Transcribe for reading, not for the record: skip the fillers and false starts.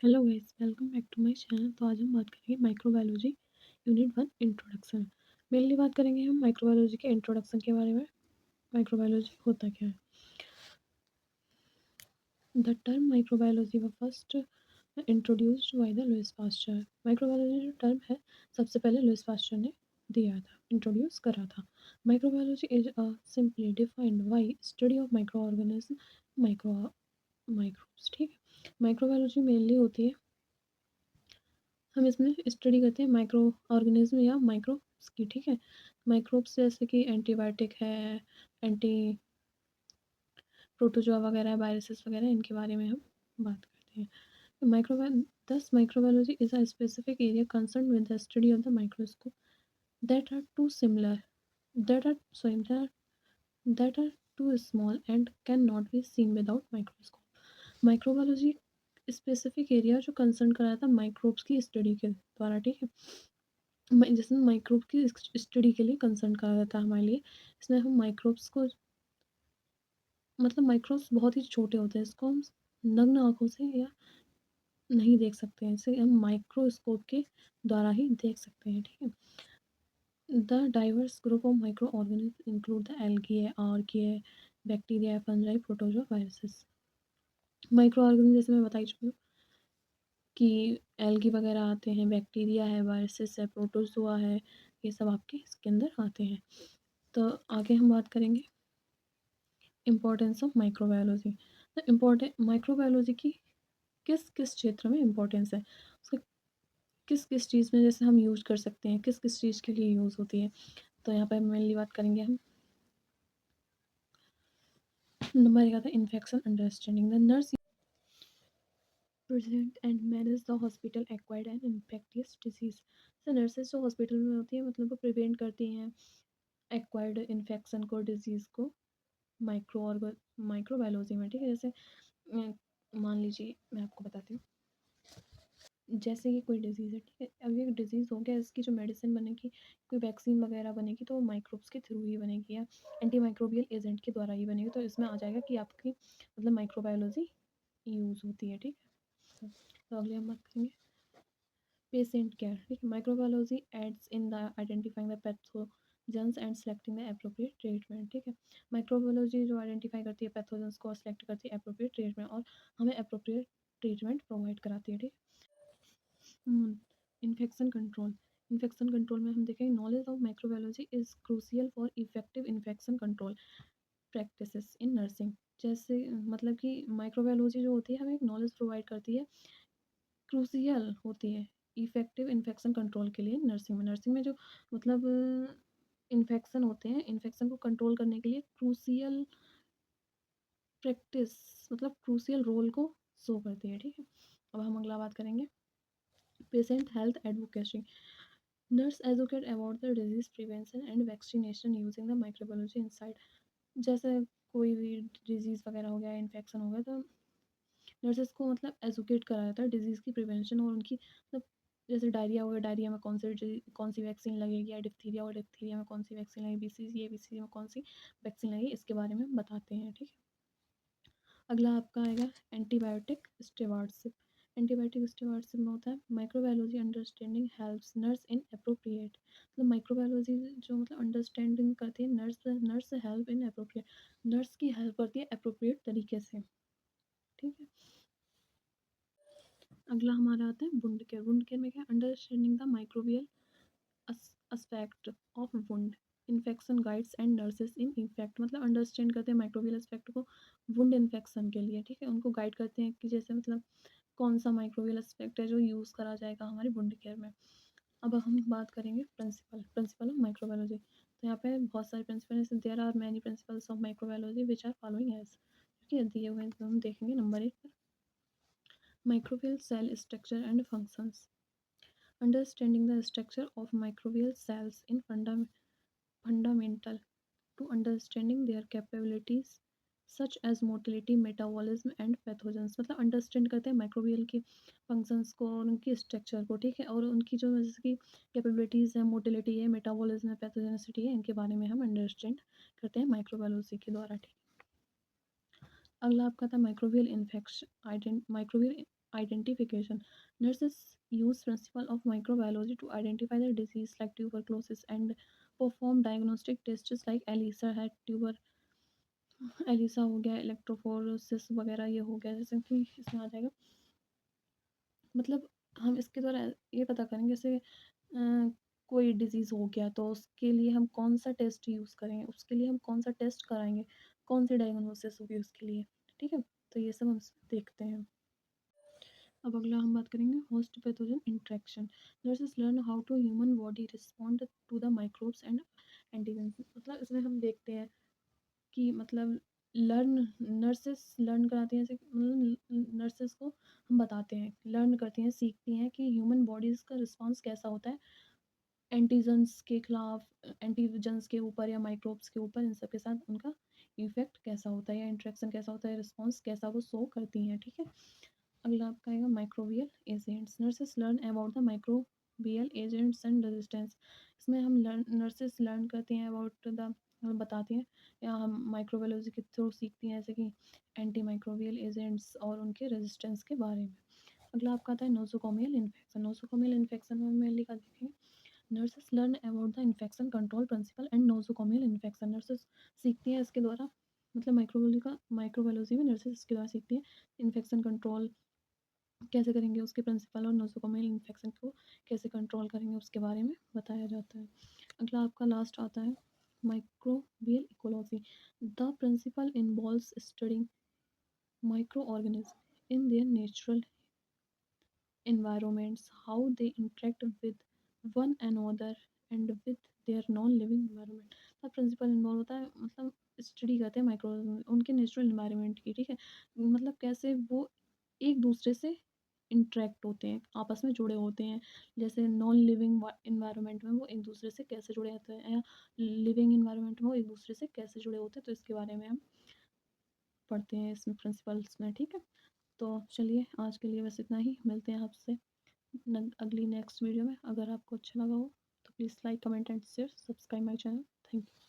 Hello guys, welcome back to my channel. तो आज हम बात करेंगे माइक्रोबायोलॉजी यूनिट 1 इंट्रोडक्शन। मेनली बात करेंगे हम माइक्रोबायोलॉजी के इंट्रोडक्शन के बारे में। माइक्रोबायोलॉजी होता क्या है? The term microbiology was first introduced by the Louis Pasteur. Microbiology जो टर्म है सबसे पहले लुइस पास्चर ने दिया था, इंट्रोड्यूस करा था। Microbiology is a simply defined by study of micro organism, micro microbes. ठीक है, माइक्रोबायोलॉजी मेनली होती है, हम इसमें स्टडी करते हैं माइक्रो ऑर्गेनिज्म या माइक्रोब्स की। ठीक है, माइक्रोब्स जैसे कि एंटीबायोटिक है, एंटी प्रोटोजोआ वगैरह, वायरसेस वगैरह, इनके बारे में हम बात करते हैं। Microbiology is a specific area concern with the study of the microscope that are too similar that are sorry that are too small and can not be seen without microscope. Microbiology specific area जो concern कराया था microbes की study के द्वारा। ठीक है, जिसमें microbe की स्टडी के लिए कंसर्न करा जाता है हमारे लिए। इसमें हम माइक्रोब्स को मतलब माइक्रोब्स बहुत ही छोटे होते हैं, इसको हम नग्न आँखों से या नहीं देख सकते हैं, इसे हम माइक्रोस्कोप के द्वारा ही देख सकते हैं। ठीक है, the diverse group of micro organism include the algae है, आर्की है, bacteria, fungi, protozoa, viruses. Micro organism जैसे मैं बता ही चुकी हूँ कि एल्गी वगैरह आते हैं, बैक्टीरिया है, वायरसेस है, प्रोटोजोआ है, ये सब आपके इसके अंदर आते हैं। तो आगे हम बात करेंगे इम्पोर्टेंस ऑफ माइक्रोबायोलॉजी। तो इम्पोर्टेंट माइक्रोबायोलॉजी की किस किस क्षेत्र में इम्पोर्टेंस है, उसका किस किस चीज़ में जैसे हम यूज कर सकते हैं, किस किस चीज़ के लिए यूज़ होती है। तो यहाँ पर मेनली बात करेंगे हम। नंबर एक आता है infection understanding. The nurse present and manage the hospital acquired and infectious disease. तो नर्सेज जो हॉस्पिटल में होती है मतलब वो प्रिवेंट करती हैं एक्वायर्ड इन्फेक्शन को, डिजीज़ को, माइक्रोबायोलॉजी में। ठीक है, जैसे मान लीजिए मैं आपको बताती हूँ, जैसे कि कोई डिज़ीज़ है। ठीक है, अब ये डिज़ीज़ हो गया, इसकी जो मेडिसिन बनेगी, कोई वैक्सीन वगैरह बनेगी तो वो माइक्रोब्स के थ्रू ही बनेगी या एंटी माइक्रोबियल एजेंट के द्वारा ही बनेगी। तो इसमें आ जाएगा कि आपकी मतलब माइक्रोबायोलॉजी यूज़ होती है। ठीक है, तो अगले हम बात करेंगे पेशेंट केयर। ठीक है, microbiology aids in the identifying the pathogens and selecting the appropriate treatment. ठीक है, माइक्रोबायोलॉजी जो आइडेंटिफाई करती है पैथोजेंस को, सेलेक्ट करती है एप्रोप्रिएट ट्रीटमेंट और हमें एप्रोप्रिएट ट्रीटमेंट प्रोवाइड कराती है। ठीक है, इन्फेक्शन कंट्रोल। इन्फेक्शन कंट्रोल में हम देखेंगे knowledge of microbiology is crucial for effective infection control practices in nursing. जैसे मतलब कि माइक्रोबायोलॉजी जो होती है हमें एक नॉलेज प्रोवाइड करती है, क्रूसियल होती है इफ़ेक्टिव इन्फेक्शन कंट्रोल के लिए नर्सिंग में। नर्सिंग में जो मतलब इन्फेक्शन होते हैं, इन्फेक्शन को कंट्रोल करने के लिए क्रूसियल प्रैक्टिस मतलब क्रूसियल रोल को शो करती है। ठीक है, अब हम अगला बात करेंगे patient health advocacy. Nurse educate about the disease prevention and vaccination using the microbiology inside. जैसे कोई भी डिजीज़ वगैरह हो गया, इन्फेक्शन हो गया, तो नर्सेस को मतलब एजुकेट कराया जाता है डिजीज़ की प्रिवेंशन और उनकी मतलब जैसे डायरिया हो गया, डायरिया में कौन सी वैक्सीन लगेगी, या डिप्थीरिया हो, डिप्थीरिया में कौन सी वैक्सीन लगेगी, बीसीजी है, बीसीजी में कौन सी वैक्सीन लगेगी, इसके बारे में बताते हैं। ठीक है, अगला आपका आएगा एंटीबायोटिक स्टेवार्डशिप। एंटीबायोटिक स्टेवार्डशिप में होता है microbiology understanding helps nurse in appropriate. मतलब माइक्रोबायोलॉजी जो मतलब अंडरस्टैंडिंग करती है nurse nurse help in appropriate, nurse की हेल्प करती है अप्रोप्रिएट तरीके से। ठीक है, अगला हमारा आता है वुंड केयर। वुंड केयर में क्या, understanding the microbial aspect of wound infection guides and nurses in effect. मतलब अंडरस्टैंड करते हैं माइक्रोबियल एस्पेक्ट को वुंड इन्फेक्शन के लिए। ठीक है, उनको गाइड करते हैं कि जैसे मतलब कौन सा माइक्रोबियल एस्पेक्ट है जो यूज़ करा जाएगा हमारी वुंड केयर में। अब हम बात करेंगे प्रिंसिपल ऑफ माइक्रोबायोलॉजी। तो यहाँ पे बहुत सारे प्रिंसिपल हैं, there are many principles of microbiology which are following as. ठीक है, दिए हुए हैं, तो हम देखेंगे नंबर 1 पर microbial cell structure and functions. Understanding the structure of microbial cells in fundamental to understanding their capabilities such as motility, metabolism and pathogens। मतलब अंडरस्टैंड करते हैं माइक्रोबियल के फंक्शंस को और उनकी स्ट्रक्चर को। ठीक है, और उनकी जो जैसे कि कैपेबिलिटीज़ है, मोटिलिटी है, मेटाबॉलिज्म है, पैथोजेनिसिटी है, इनके बारे में हम अंडरस्टैंड करते हैं माइक्रोबायोलॉजी के द्वारा। ठीक, अगला आपका था microbial infection microbial identification. Nurses use principle of microbiology to identify the disease like tuberculosis and perform diagnostic tests like ELISA हो गया, इलेक्ट्रोफोरेसिस वगैरह ये हो गया, जैसे कि इसमें आ जाएगा। मतलब हम इसके द्वारा ये पता करेंगे, जैसे कोई डिज़ीज़ हो गया तो उसके लिए हम कौन-सा टेस्ट यूज़ करेंगे, उसके लिए हम कौन-सा टेस्ट कराएँगे, कौन-सी डायग्नोसिस होगी उसके लिए, ठीक है? तो ये सब हम इसमें देखते हैं। अब अगला हम बात करेंगे host pathogen interaction. Nurses learn how to human body respond to the microbes and antigens. मतलब इसमें हम देखते हैं कि मतलब लर्न नर्सेस लर्न कराती हैं, जैसे मतलब नर्सेस को हम बताते हैं, लर्न करती हैं, सीखती हैं कि ह्यूमन बॉडीज़ का रिस्पॉन्स कैसा होता है एंटीजेंस के खिलाफ, एंटीजेंस के ऊपर या माइक्रोब्स के ऊपर, इन सब के साथ उनका इफ़ेक्ट कैसा होता है या इंटरेक्शन कैसा होता है, रिस्पॉन्स कैसा वो शो करती हैं, ठीक है? अगला आपका आएगा microbial agents. Nurses learn about the microbial agents and resistance. इसमें हम नर्सेस लर्न करती हैं अबाउट द, बताती हैं या हम माइक्रोबायोलॉजी के थ्रू सीखती हैं, जैसे कि एंटी माइक्रोबियल एजेंट्स और उनके रेजिस्टेंस के बारे में। अगला आपका आता है नोसोकोमियल इन्फेक्शन। नोसोकोमियल इन्फेक्शन में मेनली क्या देखेंगे, nurses learn about the infection control principle and nosocomial infection. Nurses सीखती हैं इसके द्वारा, मतलब माइक्रोबायोलॉजी में नर्सेस इसके द्वारा सीखती हैं इन्फेक्शन कंट्रोल कैसे करेंगे, उसके प्रिंसिपल और नोसोकोमियल इन्फेक्शन को कैसे कंट्रोल करेंगे उसके बारे में बताया जाता है। अगला आपका लास्ट आता है microbial ecology. The principle involves studying microorganism in their natural environments, how they interact with one another and with their non-living environment। तो प्रिंसिपल इन्वॉल्व होता है, मतलब स्टडी करते हैं माइक्रो उनके नेचुरल इन्वायरमेंट की, ठीक है? मतलब कैसे वो एक दूसरे से इंटरेक्ट होते हैं, आपस में जुड़े होते हैं। जैसे नॉन लिविंग इन्वायरमेंट में वो एक दूसरे से कैसे जुड़े होते हैं या लिविंग इन्वायरमेंट में वो एक दूसरे से कैसे जुड़े होते हैं, तो इसके बारे में हम पढ़ते हैं इसमें प्रिंसिपल्स में, ठीक है? तो चलिए आज के लिए बस इतना ही, मिलते हैं आपसे अगली नेक्स्ट वीडियो में। अगर आपको अच्छा लगा हो तो please like comment and share, subscribe my channel. Thank you.